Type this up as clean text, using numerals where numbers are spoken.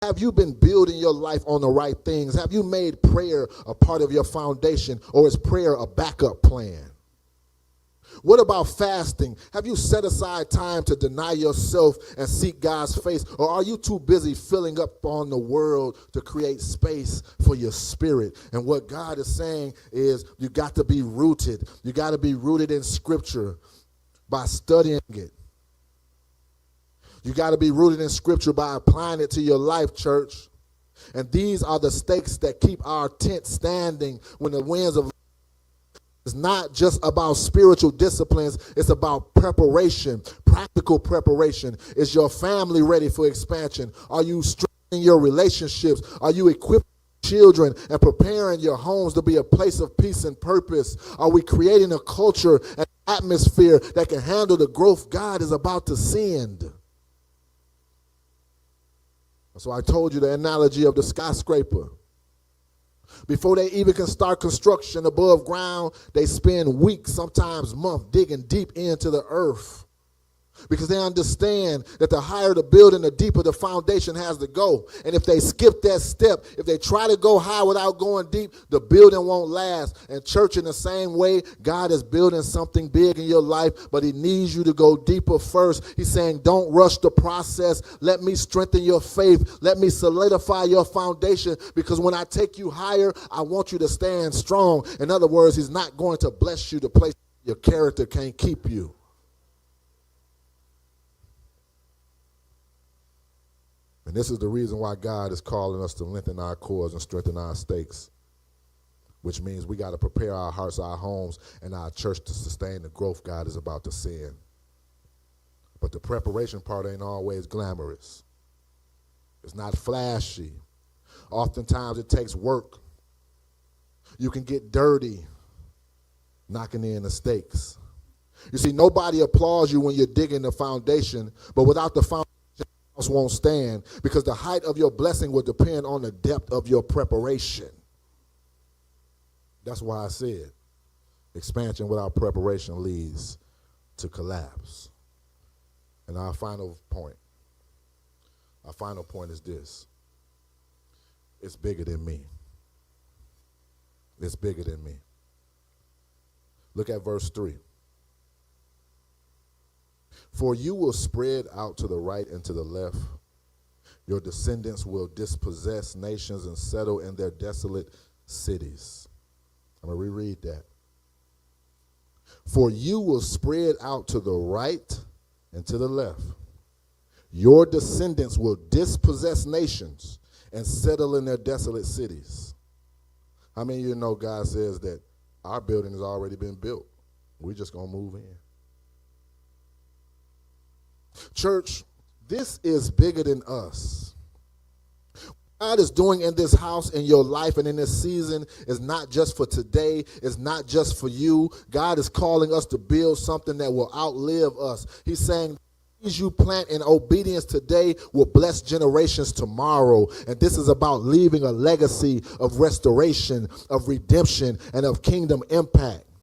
Have you been building your life on the right things? Have you made prayer a part of your foundation, or is prayer a backup plan? What about fasting? Have you set aside time to deny yourself and seek God's face? Or are you too busy filling up on the world to create space for your spirit? And what God is saying is you got to be rooted. You got to be rooted in Scripture by studying it. You got to be rooted in Scripture by applying it to your life, church. And these are the stakes that keep our tent standing when the winds of. It's not just about spiritual disciplines. It's about preparation, practical preparation. Is your family ready for expansion? Are you strengthening your relationships? Are you equipping children and preparing your homes to be a place of peace and purpose? Are we creating a culture and atmosphere that can handle the growth God is about to send? So I told you the analogy of the skyscraper. Before they even can start construction above ground, they spend weeks, sometimes months, digging deep into the earth. Because they understand that the higher the building, the deeper the foundation has to go. And if they skip that step, if they try to go high without going deep, the building won't last. And church, in the same way, God is building something big in your life, but he needs you to go deeper first. He's saying, don't rush the process. Let me strengthen your faith. Let me solidify your foundation, because when I take you higher, I want you to stand strong. In other words, he's not going to bless you to place your character can't keep you. And this is the reason why God is calling us to lengthen our cords and strengthen our stakes, which means we got to prepare our hearts, our homes, and our church to sustain the growth God is about to send. But the preparation part ain't always glamorous. It's not flashy. Oftentimes it takes work. You can get dirty knocking in the stakes. You see, nobody applauds you when you're digging the foundation, but without the foundation, won't stand, because the height of your blessing will depend on the depth of your preparation. That's why I said expansion without preparation leads to collapse. And our final point is this: it's bigger than me. It's bigger than me. Look at verse 3. For you will spread out to the right and to the left. Your descendants will dispossess nations and settle in their desolate cities. I'm going to reread that. For you will spread out to the right and to the left. Your descendants will dispossess nations and settle in their desolate cities. How many of you know God says that our building has already been built? We're just going to move in. Church, this is bigger than us. What God is doing in this house, in your life, and in this season is not just for today. It's not just for you. God is calling us to build something that will outlive us. He's saying, seeds you plant in obedience today will bless generations tomorrow. And this is about leaving a legacy of restoration, of redemption, and of kingdom impact.